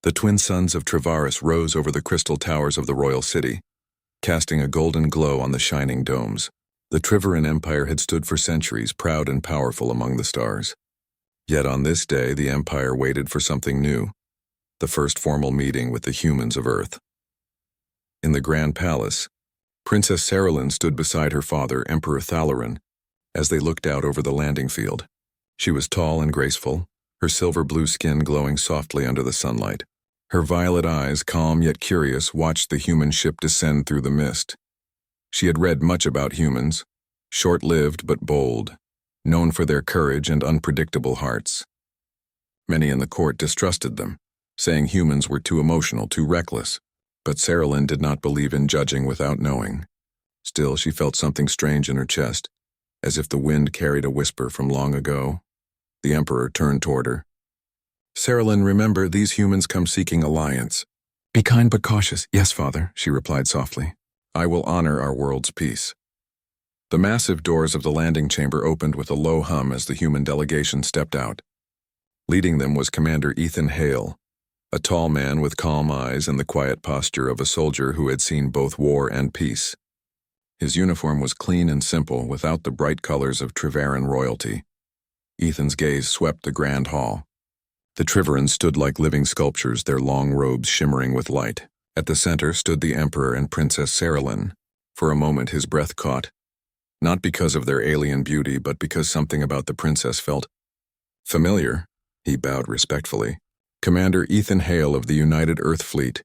The twin suns of Travaris rose over the crystal towers of the royal city, casting a golden glow on the shining domes. The Trivaran Empire had stood for centuries, proud and powerful among the stars. Yet on this day, the Empire waited for something new, the first formal meeting with the humans of Earth. In the Grand Palace, Princess Saralyn stood beside her father, Emperor Thalarin, as they looked out over the landing field. She was tall and graceful, her silver-blue skin glowing softly under the sunlight. Her violet eyes, calm yet curious, watched the human ship descend through the mist. She had read much about humans, short-lived but bold, known for their courage and unpredictable hearts. Many in the court distrusted them, saying humans were too emotional, too reckless. But Saralyn did not believe in judging without knowing. Still, she felt something strange in her chest, as if the wind carried a whisper from long ago. The Emperor turned toward her. "Saralyn, remember, these humans come seeking alliance. Be kind but cautious." "Yes, Father," she replied softly. "I will honor our world's peace." The massive doors of the landing chamber opened with a low hum as the human delegation stepped out. Leading them was Commander Ethan Hale, a tall man with calm eyes and the quiet posture of a soldier who had seen both war and peace. His uniform was clean and simple, without the bright colors of Trivaran royalty. Ethan's gaze swept the grand hall. The Trivarans stood like living sculptures, their long robes shimmering with light. At the center stood the Emperor and Princess Saralyn. For a moment his breath caught, not because of their alien beauty, but because something about the princess felt familiar. He bowed respectfully. "Commander Ethan Hale of the United Earth Fleet,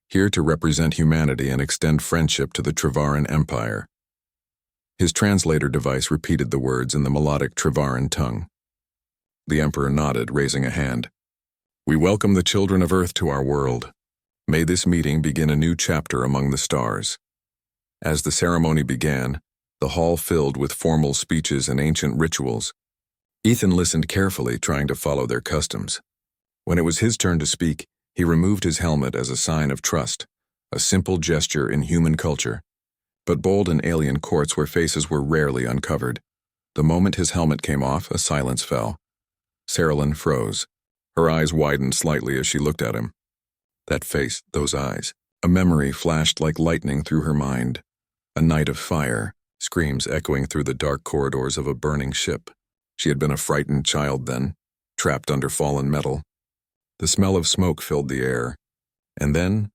here to represent humanity and extend friendship to the Trivaran Empire." His translator device repeated the words in the melodic Trivaran tongue. The Emperor nodded, raising a hand. "We welcome the children of Earth to our world. May this meeting begin a new chapter among the stars." As the ceremony began, the hall filled with formal speeches and ancient rituals. Ethan listened carefully, trying to follow their customs. When it was his turn to speak, he removed his helmet as a sign of trust, a simple gesture in human culture, but bold in alien courts where faces were rarely uncovered. The moment his helmet came off, a silence fell. Saralyn froze. Her eyes widened slightly as she looked at him. That face, those eyes. A memory flashed like lightning through her mind. A night of fire, screams echoing through the dark corridors of a burning ship. She had been a frightened child then, trapped under fallen metal. The smell of smoke filled the air. And then,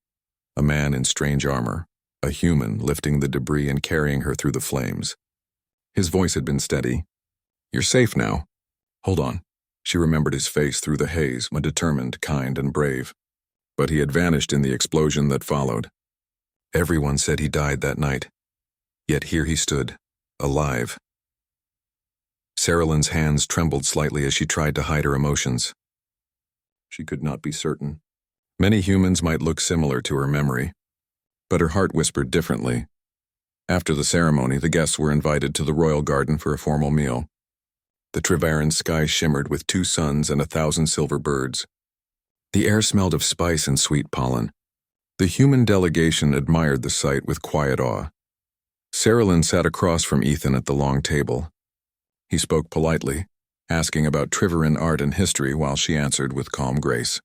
a man in strange armor, a human lifting the debris and carrying her through the flames. His voice had been steady. "You're safe now. Hold on." She remembered his face through the haze, determined, kind, and brave. But he had vanished in the explosion that followed. Everyone said he died that night. Yet here he stood, alive. Saralyn's hands trembled slightly as she tried to hide her emotions. She could not be certain. Many humans might look similar to her memory, but her heart whispered differently. After the ceremony, the guests were invited to the royal garden for a formal meal. The Trivaran sky shimmered with 2 suns and 1,000 silver birds. The air smelled of spice and sweet pollen. The human delegation admired the sight with quiet awe. Saralyn sat across from Ethan at the long table. He spoke politely, asking about Trivaran art and history while she answered with calm grace.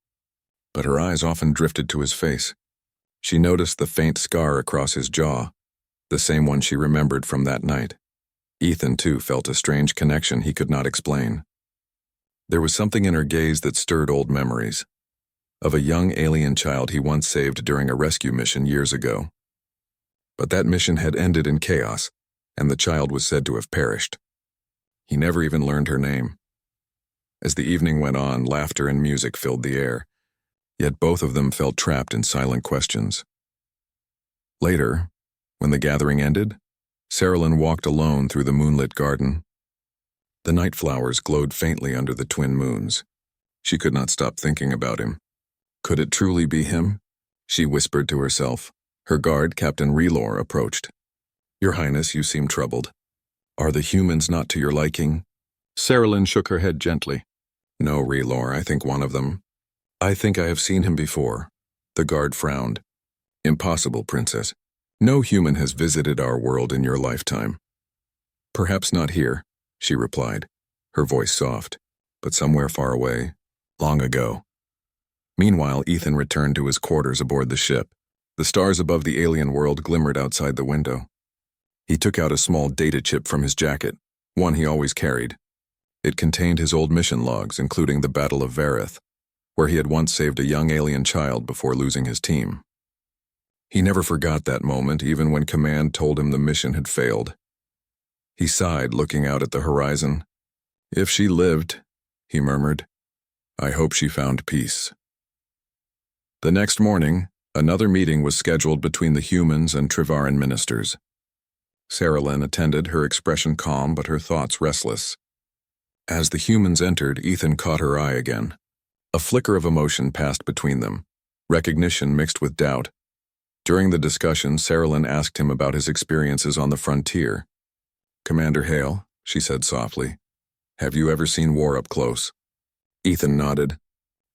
But her eyes often drifted to his face. She noticed the faint scar across his jaw, the same one she remembered from that night. Ethan, too, felt a strange connection he could not explain. There was something in her gaze that stirred old memories, of a young alien child he once saved during a rescue mission years ago. But that mission had ended in chaos, and the child was said to have perished. He never even learned her name. As the evening went on, laughter and music filled the air, yet both of them felt trapped in silent questions. Later, when the gathering ended, Saralyn walked alone through the moonlit garden. The night flowers glowed faintly under the twin moons. She could not stop thinking about him. Could it truly be him? She whispered to herself. Her guard, Captain Relor, approached. "Your Highness, you seem troubled. Are the humans not to your liking?" Saralyn shook her head gently. "No, Relor, I think one of them. I think I have seen him before." The guard frowned. "Impossible, Princess. No human has visited our world in your lifetime." "Perhaps not here," she replied, her voice soft, "but somewhere far away, long ago." Meanwhile, Ethan returned to his quarters aboard the ship. The stars above the alien world glimmered outside the window. He took out a small data chip from his jacket, one he always carried. It contained his old mission logs, including the Battle of Vareth, where he had once saved a young alien child before losing his team. He never forgot that moment, even when Command told him the mission had failed. He sighed, looking out at the horizon. "If she lived," he murmured, "I hope she found peace." The next morning, another meeting was scheduled between the humans and Trevaran ministers. Sarah Lynn attended, her expression calm but her thoughts restless. As the humans entered, Ethan caught her eye again. A flicker of emotion passed between them, recognition mixed with doubt. During the discussion, Sarah Lynn asked him about his experiences on the frontier. "Commander Hale," she said softly, "have you ever seen war up close?" Ethan nodded.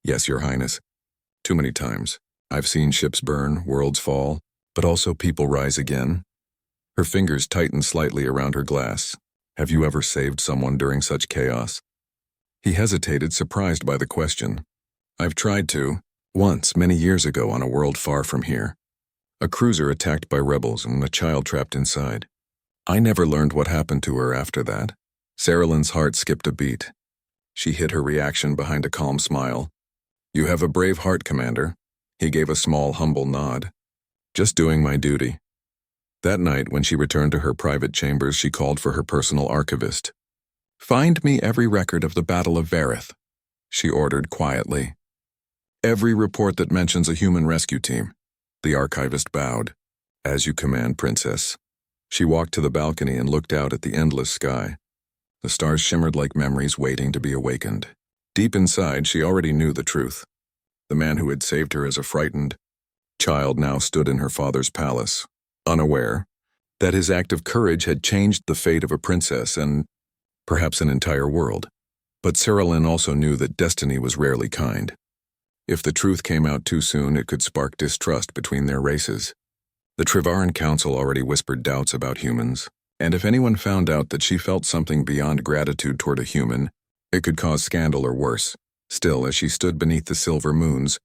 "Yes, Your Highness. Too many times. I've seen ships burn, worlds fall, but also people rise again." Her fingers tightened slightly around her glass. "Have you ever saved someone during such chaos?" He hesitated, surprised by the question. "I've tried to. Once, many years ago, on a world far from here. A cruiser attacked by rebels and a child trapped inside. I never learned what happened to her after that." Sarah Lynn's heart skipped a beat. She hid her reaction behind a calm smile. "You have a brave heart, Commander." He gave a small, humble nod. "Just doing my duty." That night, when she returned to her private chambers, she called for her personal archivist. "Find me every record of the Battle of Vareth," she ordered quietly. "Every report that mentions a human rescue team." The archivist bowed. "As you command, Princess." She walked to the balcony and looked out at the endless sky. The stars shimmered like memories waiting to be awakened. Deep inside, she already knew the truth. The man who had saved her as a frightened child now stood in her father's palace, unaware that his act of courage had changed the fate of a princess and perhaps an entire world. But Sarah Lynn also knew that destiny was rarely kind. If the truth came out too soon, it could spark distrust between their races. The Trevaran Council already whispered doubts about humans, and if anyone found out that she felt something beyond gratitude toward a human, it could cause scandal or worse. Still, as she stood beneath the silver moons,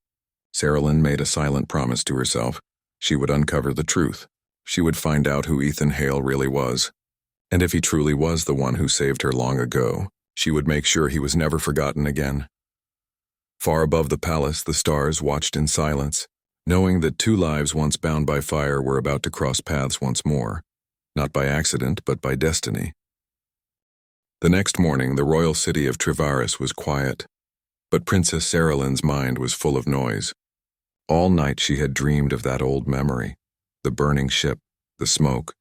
Sarah Lynn made a silent promise to herself. She would uncover the truth. She would find out who Ethan Hale really was. And if he truly was the one who saved her long ago, she would make sure he was never forgotten again. Far above the palace, the stars watched in silence, knowing that two lives once bound by fire were about to cross paths once more, not by accident, but by destiny. The next morning, the royal city of Trevaris was quiet, but Princess Sarah Lynn's mind was full of noise. All night she had dreamed of that old memory, the burning ship, the smoke,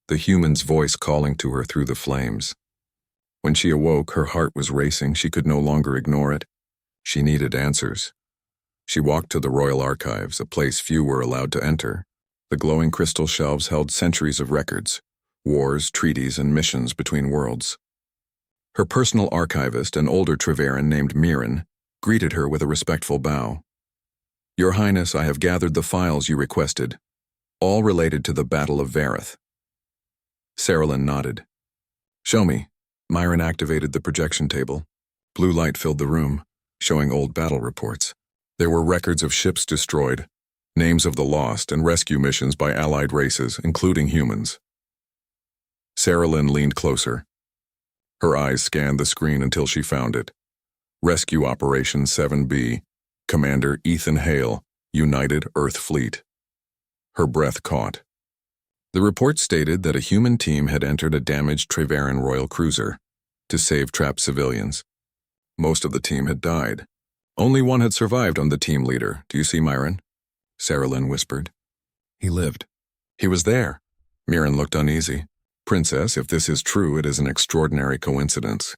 the human's voice calling to her through the flames. When she awoke, her heart was racing. She could no longer ignore it. She needed answers. She walked to the royal archives, a place few were allowed to enter. The glowing crystal shelves held centuries of records, wars, treaties, and missions between worlds. Her personal archivist, an older Trevaran named Mirren, greeted her with a respectful bow. "Your Highness, I have gathered the files you requested, all related to the Battle of Vareth." Sarah Lynn nodded. "Show me." Myron activated the projection table. Blue light filled the room, showing old battle reports. There were records of ships destroyed, names of the lost, and rescue missions by allied races, including humans. Sarah Lynn leaned closer. Her eyes scanned the screen until she found it. Rescue Operation 7B, Commander Ethan Hale, United Earth Fleet. Her breath caught. The report stated that a human team had entered a damaged Trevaran royal cruiser to save trapped civilians. Most of the team had died. Only one had survived on the team leader. "Do you see Myron?" Sarah Lynn whispered. "He lived. He was there." Mirren looked uneasy. "Princess, if this is true, it is an extraordinary coincidence.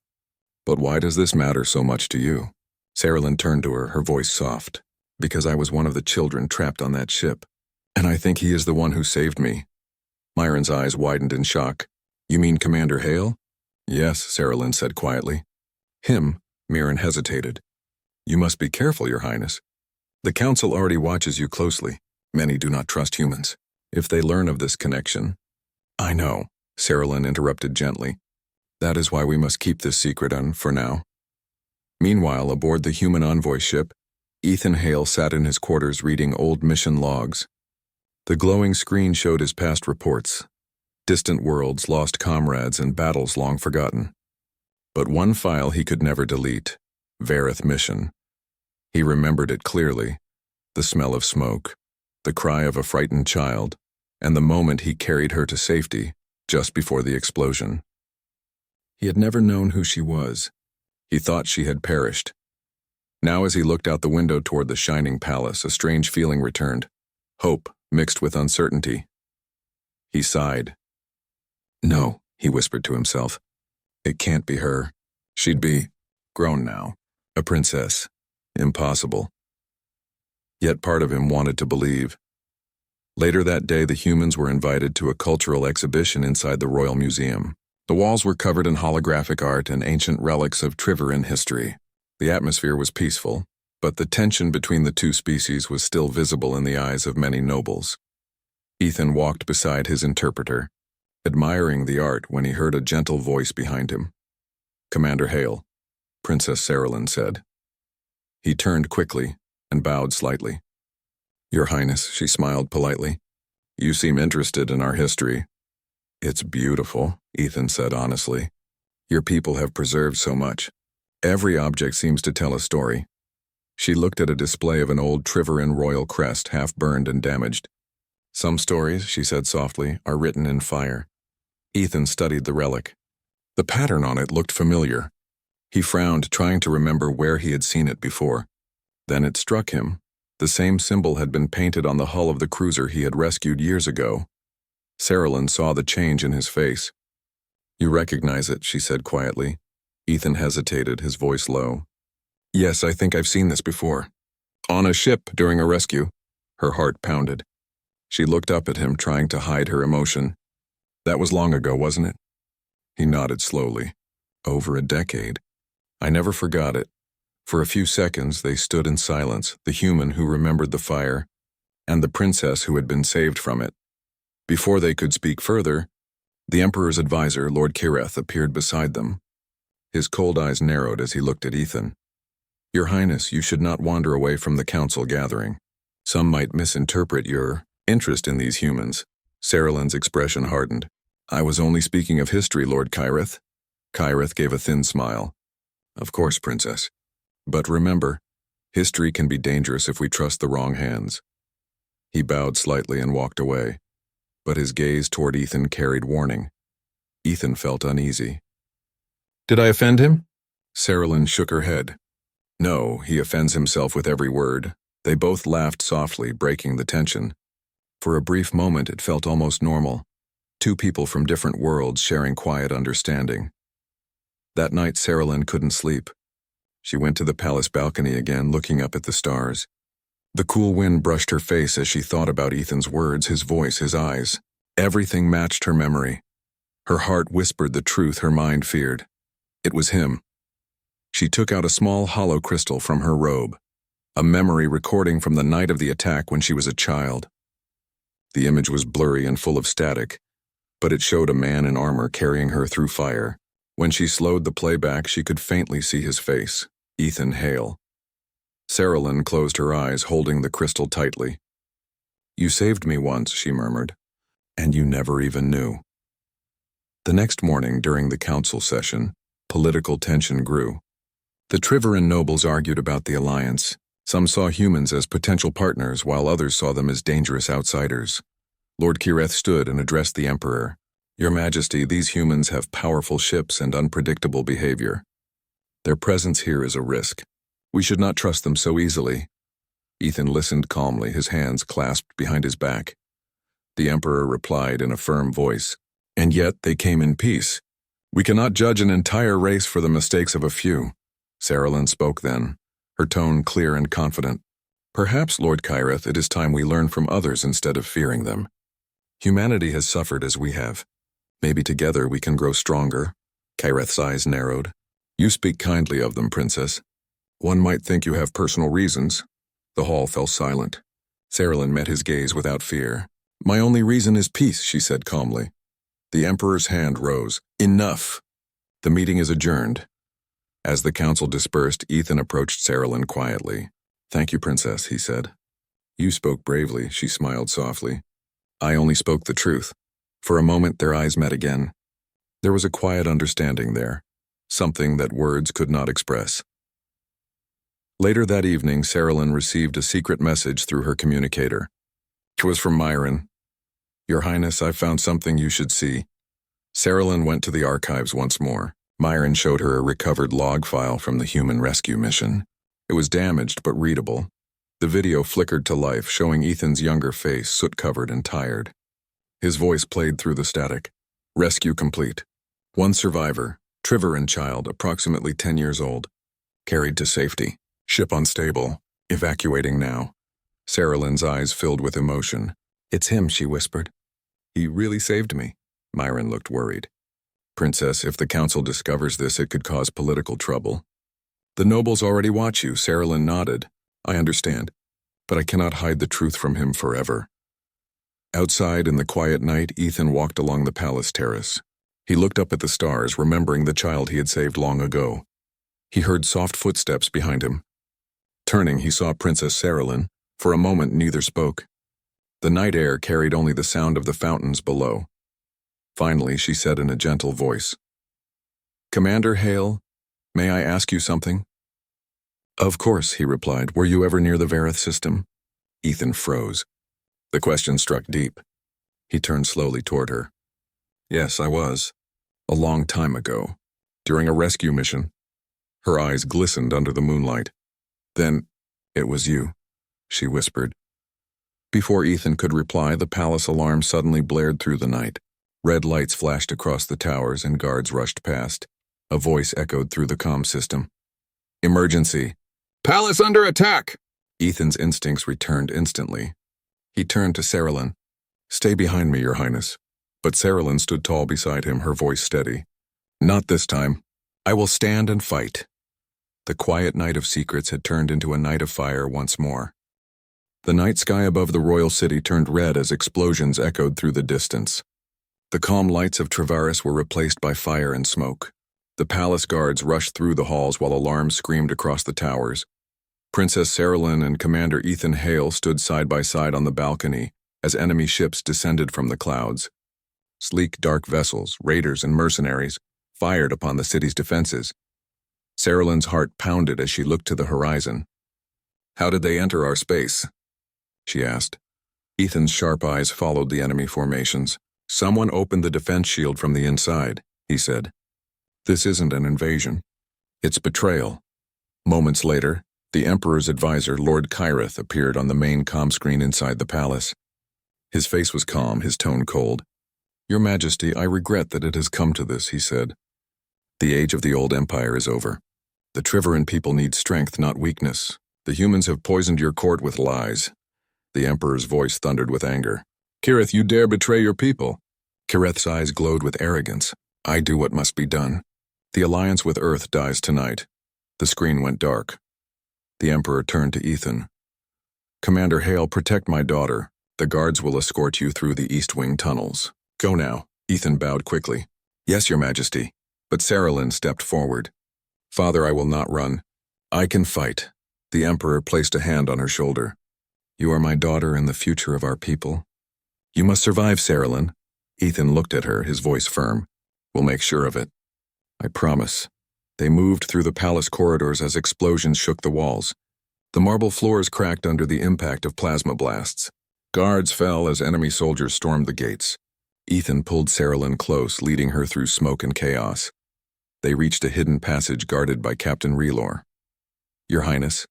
But why does this matter so much to you?" Sarah Lynn turned to her voice soft. "Because I was one of the children trapped on that ship, and I think he is the one who saved me." Myron's eyes widened in shock. "You mean Commander Hale?" "Yes," Sarah Lynn said quietly. "Him?" Mirren hesitated. "You must be careful, Your Highness. The Council already watches you closely. Many do not trust humans. If they learn of this connection—" "I know," Sarah Lynn interrupted gently. "That is why we must keep this secret for now." Meanwhile, aboard the human envoy ship, Ethan Hale sat in his quarters reading old mission logs. The glowing screen showed his past reports, distant worlds, lost comrades, and battles long forgotten. But one file he could never delete, Vareth mission. He remembered it clearly, the smell of smoke, the cry of a frightened child, and the moment he carried her to safety just before the explosion. He had never known who she was. He thought she had perished. Now as he looked out the window toward the shining palace, a strange feeling returned, hope mixed with uncertainty. He sighed. No, he whispered to himself. It can't be her. She'd be grown now, a princess. Impossible. Yet part of him wanted to believe. Later that day, the humans were invited to a cultural exhibition inside the Royal Museum. The walls were covered in holographic art and ancient relics of Triveran history. The atmosphere was peaceful, but the tension between the two species was still visible in the eyes of many nobles. Ethan walked beside his interpreter, admiring the art when he heard a gentle voice behind him. Commander Hale, Princess Saralyn said. He turned quickly and bowed slightly. Your Highness, she smiled politely. You seem interested in our history. It's beautiful, Ethan said honestly. Your people have preserved so much. Every object seems to tell a story. She looked at a display of an old Triveran royal crest, half burned and damaged. Some stories, she said softly, are written in fire. Ethan studied the relic. The pattern on it looked familiar. He frowned, trying to remember where he had seen it before. Then it struck him. The same symbol had been painted on the hull of the cruiser he had rescued years ago. Saralyn saw the change in his face. You recognize it, she said quietly. Ethan hesitated, his voice low. Yes, I think I've seen this before. On a ship during a rescue. Her heart pounded. She looked up at him, trying to hide her emotion. That was long ago, wasn't it? He nodded slowly. Over a decade. I never forgot it. For a few seconds, they stood in silence, the human who remembered the fire, and the princess who had been saved from it. Before they could speak further, the Emperor's advisor, Lord Kireth, appeared beside them. His cold eyes narrowed as he looked at Ethan. Your Highness, you should not wander away from the council gathering. Some might misinterpret your interest in these humans. Saralyn's expression hardened. I was only speaking of history, Lord Kireth. Kireth gave a thin smile. Of course, Princess. But remember, history can be dangerous if we trust the wrong hands. He bowed slightly and walked away, but his gaze toward Ethan carried warning. Ethan felt uneasy. Did I offend him? Saralyn shook her head. No, he offends himself with every word. They both laughed softly, breaking the tension. For a brief moment, it felt almost normal. Two people from different worlds sharing quiet understanding. That night, Saralyn couldn't sleep. She went to the palace balcony again, looking up at the stars. The cool wind brushed her face as she thought about Ethan's words, his voice, his eyes. Everything matched her memory. Her heart whispered the truth her mind feared. It was him. She took out a small hollow crystal from her robe, a memory recording from the night of the attack when she was a child. The image was blurry and full of static, but it showed a man in armor carrying her through fire. When she slowed the playback, she could faintly see his face, Ethan Hale. Saralyn closed her eyes, holding the crystal tightly. You saved me once, she murmured, and you never even knew. The next morning, during the council session, political tension grew. The Triveran nobles argued about the alliance. Some saw humans as potential partners, while others saw them as dangerous outsiders. Lord Kireth stood and addressed the Emperor. Your Majesty, these humans have powerful ships and unpredictable behavior. Their presence here is a risk. We should not trust them so easily. Ethan listened calmly, his hands clasped behind his back. The Emperor replied in a firm voice, and yet they came in peace. We cannot judge an entire race for the mistakes of a few. Saralyn spoke then, her tone clear and confident. Perhaps, Lord Kireth, it is time we learn from others instead of fearing them. Humanity has suffered as we have. Maybe together we can grow stronger. Kireth's eyes narrowed. You speak kindly of them, Princess. One might think you have personal reasons. The hall fell silent. Saralyn met his gaze without fear. My only reason is peace, she said calmly. The Emperor's hand rose. Enough. The meeting is adjourned. As the council dispersed, Ethan approached Saralyn quietly. "Thank you, Princess," he said. "You spoke bravely," she smiled softly. "I only spoke the truth." For a moment their eyes met again. There was a quiet understanding there, something that words could not express. Later that evening, Saralyn received a secret message through her communicator. It was from Myron. "Your Highness, I've found something you should see." Saralyn went to the archives once more. Myron showed her a recovered log file from the human rescue mission. It was damaged but readable. The video flickered to life, showing Ethan's younger face, soot-covered and tired. His voice played through the static. "Rescue complete. One survivor, Triveran child, approximately 10 years old. Carried to safety. Ship unstable. Evacuating now." Saralyn's eyes filled with emotion. "It's him," she whispered. "He really saved me." Myron looked worried. "Princess, if the council discovers this, it could cause political trouble." "The nobles already watch you," Saralyn nodded. "I understand, but I cannot hide the truth from him forever." Outside in the quiet night, Ethan walked along the palace terrace. He looked up at the stars, remembering the child he had saved long ago. He heard soft footsteps behind him. Turning, he saw Princess Saralyn. For a moment, neither spoke. The night air carried only the sound of the fountains below. Finally, she said in a gentle voice, "Commander Hale, may I ask you something?" "Of course," he replied. "Were you ever near the Vareth system?" Ethan froze. The question struck deep. He turned slowly toward her. "Yes, I was. A long time ago. During a rescue mission." Her eyes glistened under the moonlight. "Then, it was you," she whispered. Before Ethan could reply, the palace alarm suddenly blared through the night. Red lights flashed across the towers and guards rushed past. A voice echoed through the comm system. "Emergency. Palace under attack!" Ethan's instincts returned instantly. He turned to Saralyn. "Stay behind me, Your Highness." But Saralyn stood tall beside him, her voice steady. "Not this time. I will stand and fight." The quiet night of secrets had turned into a night of fire once more. The night sky above the royal city turned red as explosions echoed through the distance. The calm lights of Travaris were replaced by fire and smoke. The palace guards rushed through the halls while alarms screamed across the towers. Princess Saralyn and Commander Ethan Hale stood side by side on the balcony as enemy ships descended from the clouds. Sleek, dark vessels, raiders and mercenaries, fired upon the city's defenses. Saralyn's heart pounded as she looked to the horizon. "How did they enter our space?" she asked. Ethan's sharp eyes followed the enemy formations. "Someone opened the defense shield from the inside," he said. "This isn't an invasion. It's betrayal." Moments later, the Emperor's advisor, Lord Kyrith, appeared on the main comm screen inside the palace. His face was calm, his tone cold. "Your Majesty, I regret that it has come to this," he said. "The age of the old empire is over. The Triveran people need strength, not weakness. The humans have poisoned your court with lies." The Emperor's voice thundered with anger. "Kyrith, you dare betray your people?" Kyrith's eyes glowed with arrogance. "I do what must be done. The alliance with Earth dies tonight." The screen went dark. The Emperor turned to Ethan. "Commander Hale, protect my daughter. The guards will escort you through the East Wing tunnels. Go now." Ethan bowed quickly. "Yes, Your Majesty." But Saralyn stepped forward. "Father, I will not run. I can fight." The Emperor placed a hand on her shoulder. "You are my daughter and the future of our people. You must survive, Saralyn." Ethan looked at her, his voice firm. "We'll make sure of it." "I promise." They moved through the palace corridors as explosions shook the walls. The marble floors cracked under the impact of plasma blasts. Guards fell as enemy soldiers stormed the gates. Ethan pulled Saralyn close, leading her through smoke and chaos. They reached a hidden passage guarded by Captain Relor. "Your Highness,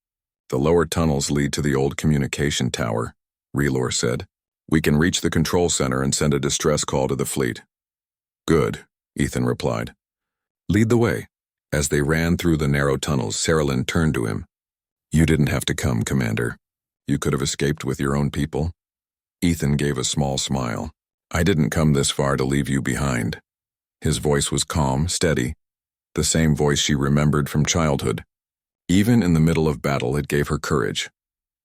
the lower tunnels lead to the old communication tower," Relor said. "We can reach the control center and send a distress call to the fleet." "Good," Ethan replied. "Lead the way." As they ran through the narrow tunnels, Saralyn turned to him. "You didn't have to come, Commander. You could have escaped with your own people." Ethan gave a small smile. "I didn't come this far to leave you behind." His voice was calm, steady, the same voice she remembered from childhood. Even in the middle of battle, it gave her courage.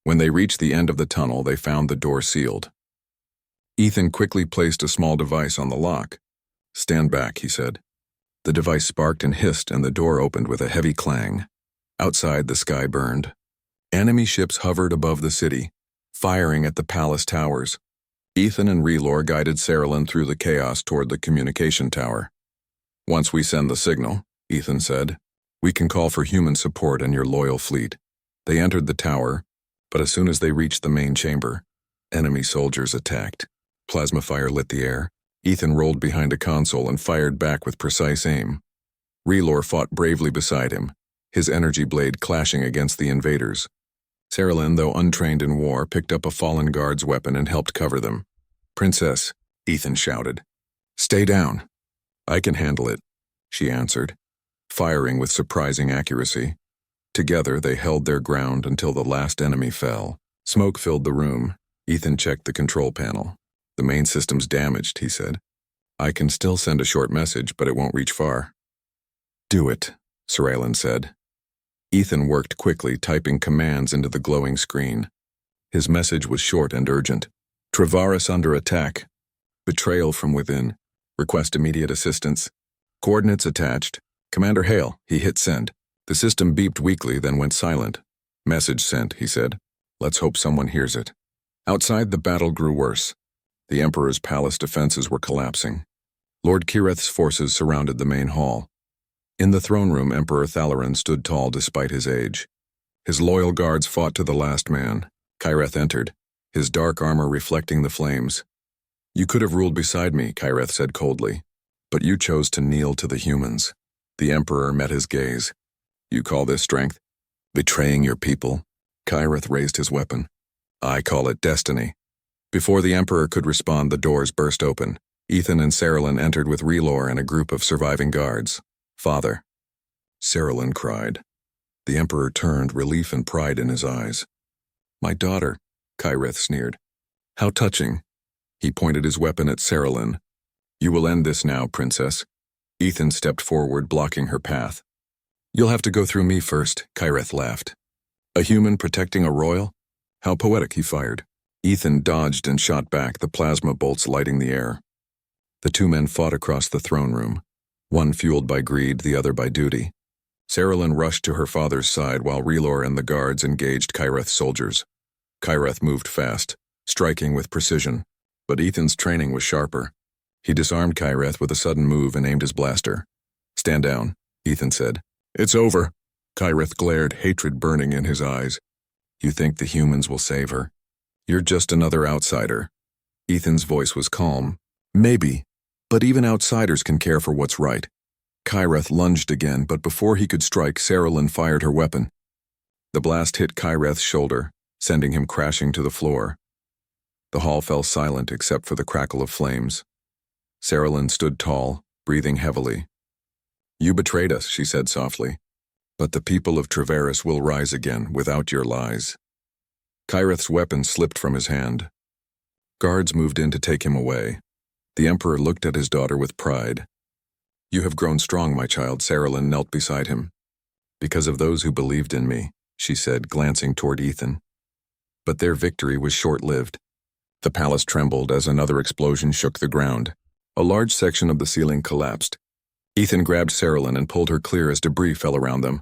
When they reached the end of the tunnel, they found the door sealed. Ethan quickly placed a small device on the lock. "Stand back," he said. The device sparked and hissed, and the door opened with a heavy clang. Outside, the sky burned. Enemy ships hovered above the city, firing at the palace towers. Ethan and Relor guided Saralyn through the chaos toward the communication tower. "Once we send the signal," Ethan said, "we can call for human support and your loyal fleet." They entered the tower, but as soon as they reached the main chamber, enemy soldiers attacked. Plasma fire lit the air. Ethan rolled behind a console and fired back with precise aim. Relor fought bravely beside him, his energy blade clashing against the invaders. Saralyn, though untrained in war, picked up a fallen guard's weapon and helped cover them. "Princess," Ethan shouted. "Stay down." "I can handle it," she answered, firing with surprising accuracy. Together, they held their ground until the last enemy fell. Smoke filled the room. Ethan checked the control panel. "The main system's damaged," he said. "I can still send a short message, but it won't reach far." "Do it," Saralyn said. Ethan worked quickly, typing commands into the glowing screen. His message was short and urgent. "Travaris under attack. Betrayal from within. Request immediate assistance. Coordinates attached. Commander Hale." He hit send. The system beeped weakly, then went silent. "Message sent," he said. "Let's hope someone hears it." Outside, the battle grew worse. The Emperor's palace defenses were collapsing. Lord Kireth's forces surrounded the main hall. In the throne room, Emperor Thalarin stood tall despite his age. His loyal guards fought to the last man. Kireth entered, his dark armor reflecting the flames. "You could have ruled beside me," Kireth said coldly, "but you chose to kneel to the humans." The Emperor met his gaze. "You call this strength? Betraying your people?" Kireth raised his weapon. "I call it destiny." Before the Emperor could respond, the doors burst open. Ethan and Saralyn entered with Relor and a group of surviving guards. "Father," Saralyn cried. The Emperor turned, relief and pride in his eyes. "My daughter," Kireth sneered. "How touching." He pointed his weapon at Saralyn. "You will end this now, Princess." Ethan stepped forward, blocking her path. "You'll have to go through me first," Kireth laughed. "A human protecting a royal? How poetic," he fired. Ethan dodged and shot back, the plasma bolts lighting the air. The two men fought across the throne room, one fueled by greed, the other by duty. Saralyn rushed to her father's side while Relor and the guards engaged Kireth's soldiers. Kireth moved fast, striking with precision, but Ethan's training was sharper. He disarmed Kireth with a sudden move and aimed his blaster. "Stand down," Ethan said. "It's over." Kireth glared, hatred burning in his eyes. "You think the humans will save her? You're just another outsider." Ethan's voice was calm. "Maybe, but even outsiders can care for what's right." Kireth lunged again, but before he could strike, Saralyn fired her weapon. The blast hit Kireth's shoulder, sending him crashing to the floor. The hall fell silent except for the crackle of flames. Saralyn stood tall, breathing heavily. "You betrayed us," she said softly. "But the people of Travaris will rise again without your lies." Kireth's weapon slipped from his hand. Guards moved in to take him away. The Emperor looked at his daughter with pride. "You have grown strong, my child." Saralyn knelt beside him. "Because of those who believed in me," she said, glancing toward Ethan. But their victory was short-lived. The palace trembled as another explosion shook the ground. A large section of the ceiling collapsed. Ethan grabbed Saralyn and pulled her clear as debris fell around them.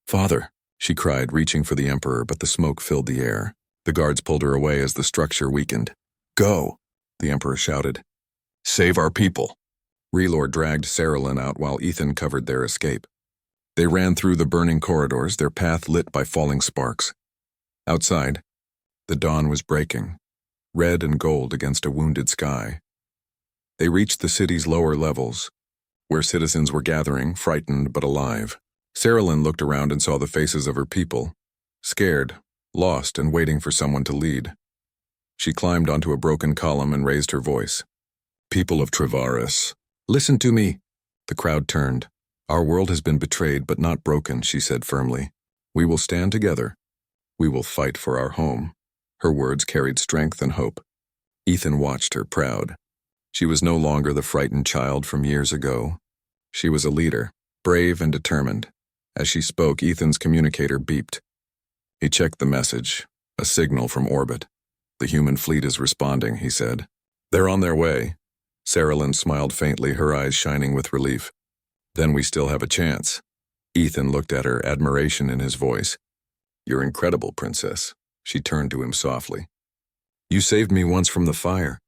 "Father," she cried, reaching for the Emperor, but the smoke filled the air. The guards pulled her away as the structure weakened. "Go," the Emperor shouted. "Save our people." Relor dragged Saralyn out while Ethan covered their escape. They ran through the burning corridors, their path lit by falling sparks. Outside, the dawn was breaking, red and gold against a wounded sky. They reached the city's lower levels, where citizens were gathering, frightened but alive. Saralyn looked around and saw the faces of her people, scared, lost, and waiting for someone to lead. She climbed onto a broken column and raised her voice. "People of Travaris, listen to me." The crowd turned. "Our world has been betrayed but not broken," she said firmly. "We will stand together. We will fight for our home." Her words carried strength and hope. Ethan watched her, proud. She was no longer the frightened child from years ago. She was a leader, brave and determined. As she spoke, Ethan's communicator beeped. He checked the message, a signal from orbit. "The human fleet is responding," he said. "They're on their way." Saralyn smiled faintly, her eyes shining with relief. "Then we still have a chance." Ethan looked at her, admiration in his voice. "You're incredible, Princess." She turned to him softly. "You saved me once from the fire.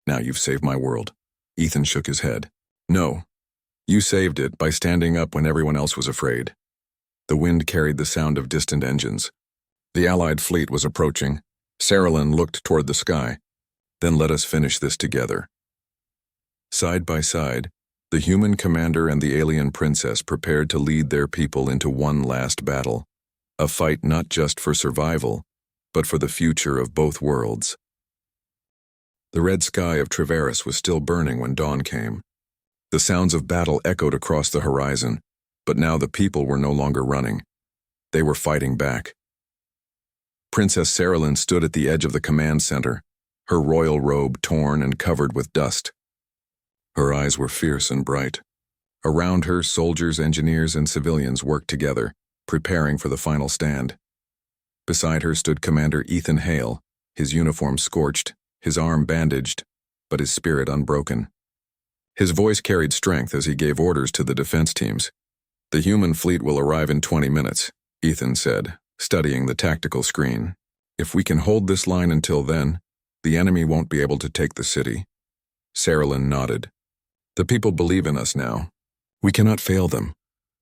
Now you've saved my world." Ethan shook his head. "No. You saved it by standing up when everyone else was afraid." The wind carried the sound of distant engines. The Allied fleet was approaching. Saralyn looked toward the sky. "Then let us finish this together." Side by side, the human commander and the alien princess prepared to lead their people into one last battle. A fight not just for survival, but for the future of both worlds. The red sky of Treveris was still burning when dawn came. The sounds of battle echoed across the horizon, but now the people were no longer running. They were fighting back. Princess Saralyn stood at the edge of the command center, her royal robe torn and covered with dust. Her eyes were fierce and bright. Around her, soldiers, engineers, and civilians worked together, preparing for the final stand. Beside her stood Commander Ethan Hale, his uniform scorched, his arm bandaged, but his spirit unbroken. His voice carried strength as he gave orders to the defense teams. "The human fleet will arrive in 20 minutes, Ethan said, studying the tactical screen. "If we can hold this line until then, the enemy won't be able to take the city." Saralyn nodded. "The people believe in us now. We cannot fail them."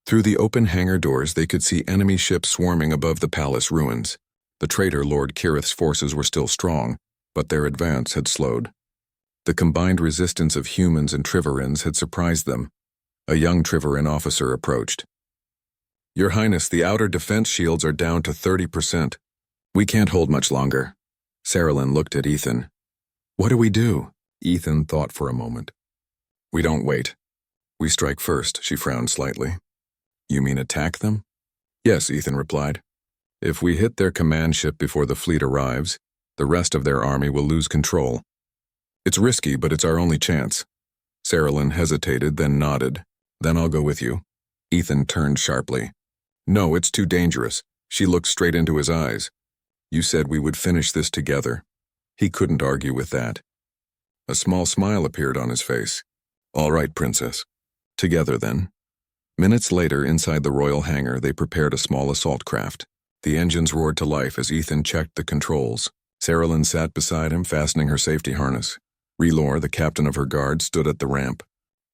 Through the open hangar doors they could see enemy ships swarming above the palace ruins. The traitor Lord Kirith's forces were still strong, but their advance had slowed. The combined resistance of humans and Triverans had surprised them. A young Triveran officer approached. "Your Highness, the outer defense shields are down to 30%. We can't hold much longer." Saralyn looked at Ethan. "What do we do?" Ethan thought for a moment. "We don't wait. We strike first," she frowned slightly. "You mean attack them?" "Yes," Ethan replied. "If we hit their command ship before the fleet arrives, the rest of their army will lose control. It's risky, but it's our only chance." Saralyn hesitated, then nodded. "Then I'll go with you." Ethan turned sharply. "No, it's too dangerous." She looked straight into his eyes. "You said we would finish this together." He couldn't argue with that. A small smile appeared on his face. "All right, Princess. Together, then." Minutes later, inside the royal hangar, they prepared a small assault craft. The engines roared to life as Ethan checked the controls. Saralyn sat beside him, fastening her safety harness. Relor, the captain of her guard, stood at the ramp.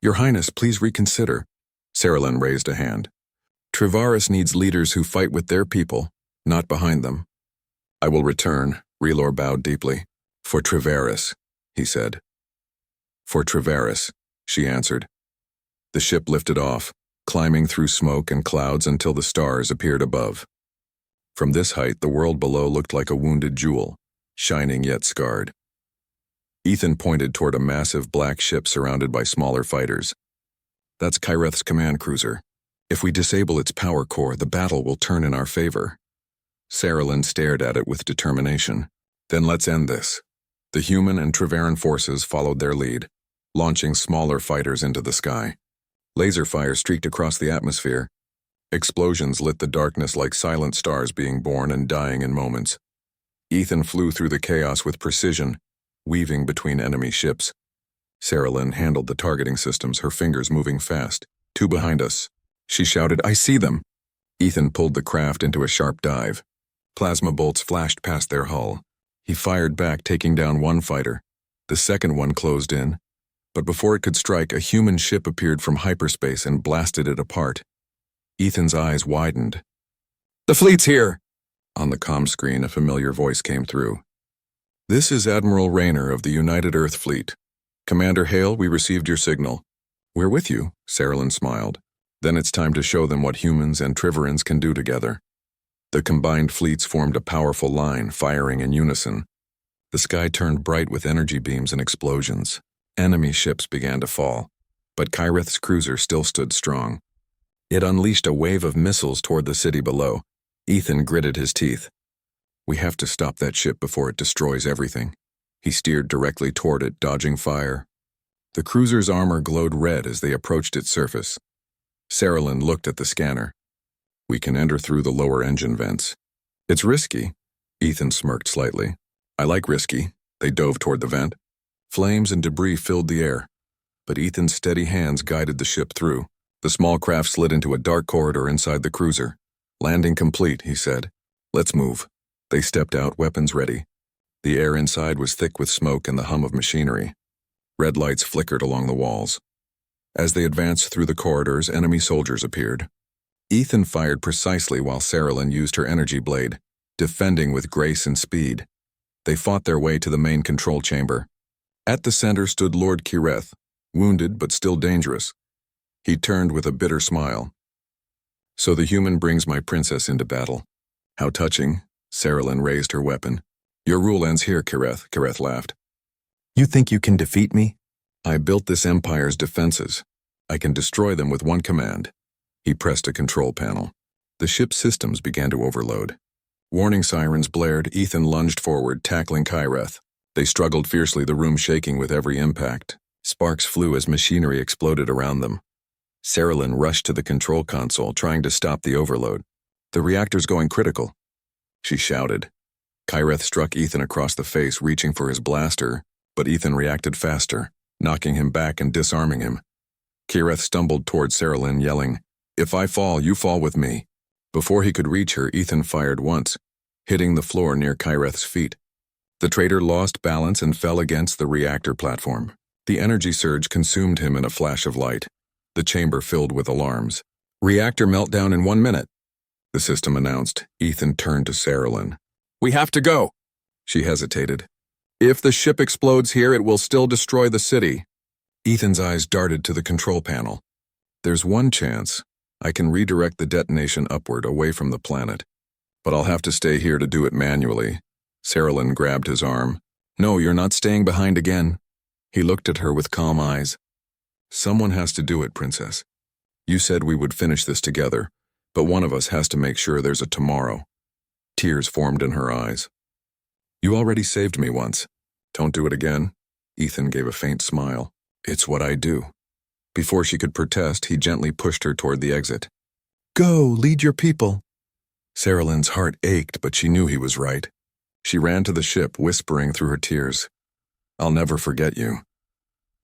"Your Highness, please reconsider." Saralyn raised a hand. "Treveris needs leaders who fight with their people, not behind them." "I will return," Relor bowed deeply. "For Treveris," he said. "For Treveris," she answered. The ship lifted off, climbing through smoke and clouds until the stars appeared above. From this height, the world below looked like a wounded jewel, shining yet scarred. Ethan pointed toward a massive black ship surrounded by smaller fighters. "That's Kyreth's command cruiser. If we disable its power core, the battle will turn in our favor." Saralyn stared at it with determination. "Then let's end this." The human and Treveran forces followed their lead, launching smaller fighters into the sky. Laser fire streaked across the atmosphere. Explosions lit the darkness like silent stars being born and dying in moments. Ethan flew through the chaos with precision, weaving between enemy ships. Saralyn handled the targeting systems, her fingers moving fast. "Two behind us." She shouted, "I see them!" Ethan pulled the craft into a sharp dive. Plasma bolts flashed past their hull. He fired back, taking down one fighter. The second one closed in, but before it could strike, a human ship appeared from hyperspace and blasted it apart. Ethan's eyes widened. "The fleet's here!" On the comm screen, a familiar voice came through. "This is Admiral Rayner of the United Earth Fleet. Commander Hale, we received your signal." "We're with you," Saralyn smiled. "Then it's time to show them what humans and Triverans can do together." The combined fleets formed a powerful line, firing in unison. The sky turned bright with energy beams and explosions. Enemy ships began to fall, but Kyreth's cruiser still stood strong. It unleashed a wave of missiles toward the city below. Ethan gritted his teeth. "We have to stop that ship before it destroys everything." He steered directly toward it, dodging fire. The cruiser's armor glowed red as they approached its surface. Saralyn looked at the scanner. "We can enter through the lower engine vents." "It's risky." Ethan smirked slightly. "I like risky." They dove toward the vent. Flames and debris filled the air, but Ethan's steady hands guided the ship through. The small craft slid into a dark corridor inside the cruiser. "Landing complete," he said. Let's move. They stepped out, weapons ready. The air inside was thick with smoke and the hum of machinery. Red lights flickered along the walls. As they advanced through the corridors, enemy soldiers appeared. Ethan fired precisely while Saralyn used her energy blade, defending with grace and speed. They fought their way to the main control chamber. At the center stood Lord Kireth, wounded but still dangerous. He turned with a bitter smile. So the human brings my princess into battle. How touching. Saralyn raised her weapon. Your rule ends here, Kireth, Kireth laughed. You think you can defeat me? I built this empire's defenses. I can destroy them with one command. He pressed a control panel. The ship's systems began to overload. Warning sirens blared. Ethan lunged forward, tackling Kireth. They struggled fiercely, the room shaking with every impact. Sparks flew as machinery exploded around them. Saralyn rushed to the control console, trying to stop the overload. The reactor's going critical, she shouted. Kireth struck Ethan across the face, reaching for his blaster, but Ethan reacted faster, knocking him back and disarming him. Kireth stumbled toward Saralyn, yelling, If I fall, you fall with me. Before he could reach her, Ethan fired once, hitting the floor near Kireth's feet. The traitor lost balance and fell against the reactor platform. The energy surge consumed him in a flash of light. The chamber filled with alarms. Reactor meltdown in 1 minute, the system announced. Ethan turned to Saralyn. We have to go. She hesitated. If the ship explodes here, it will still destroy the city. Ethan's eyes darted to the control panel. There's one chance. I can redirect the detonation upward, away from the planet. But I'll have to stay here to do it manually. Saralyn grabbed his arm. No, you're not staying behind again. He looked at her with calm eyes. Someone has to do it, Princess. You said we would finish this together, but one of us has to make sure there's a tomorrow. Tears formed in her eyes. You already saved me once. Don't do it again. Ethan gave a faint smile. It's what I do. Before she could protest, he gently pushed her toward the exit. Go, lead your people. Saralyn's heart ached, but she knew he was right. She ran to the ship, whispering through her tears. I'll never forget you.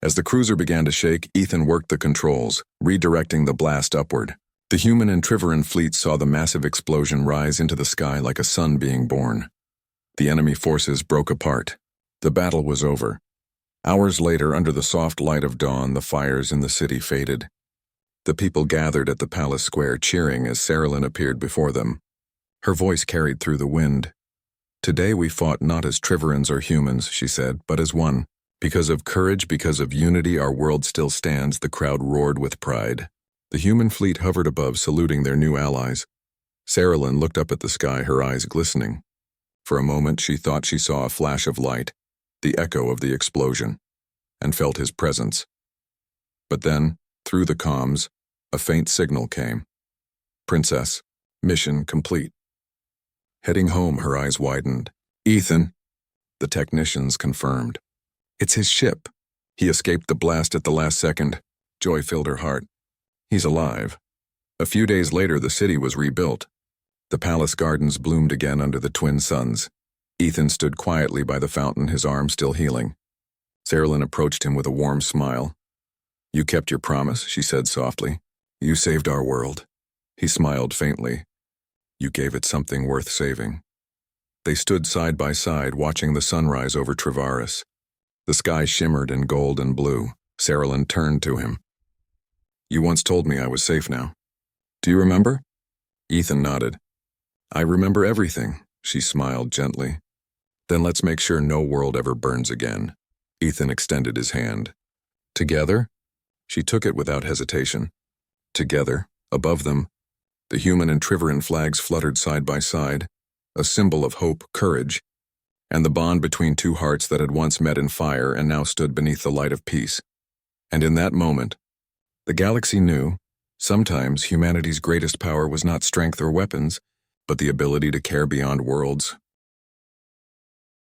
As the cruiser began to shake, Ethan worked the controls, redirecting the blast upward. The human and Triveran fleets saw the massive explosion rise into the sky like a sun being born. The enemy forces broke apart. The battle was over. Hours later, under the soft light of dawn, the fires in the city faded. The people gathered at the palace square, cheering as Saralyn appeared before them. Her voice carried through the wind. Today we fought not as Triverans or humans, she said, but as one. Because of courage, because of unity, our world still stands, the crowd roared with pride. The human fleet hovered above, saluting their new allies. Saralyn looked up at the sky, her eyes glistening. For a moment she thought she saw a flash of light, the echo of the explosion, and felt his presence. But then, through the comms, a faint signal came. Princess, mission complete. Heading home, her eyes widened. Ethan, the technicians confirmed. It's his ship. He escaped the blast at the last second. Joy filled her heart. He's alive. A few days later, the city was rebuilt. The palace gardens bloomed again under the twin suns. Ethan stood quietly by the fountain, his arm still healing. Saralyn approached him with a warm smile. You kept your promise, she said softly. You saved our world. He smiled faintly. You gave it something worth saving. They stood side by side, watching the sunrise over Travaris. The sky shimmered in gold and blue. Saralyn turned to him. You once told me I was safe now. Do you remember? Ethan nodded. I remember everything, she smiled gently. Then let's make sure no world ever burns again. Ethan extended his hand. Together? She took it without hesitation. Together, above them, the human and Triveran flags fluttered side by side, a symbol of hope, courage, and the bond between two hearts that had once met in fire and now stood beneath the light of peace. And in that moment, the galaxy knew, sometimes humanity's greatest power was not strength or weapons, but the ability to care beyond worlds,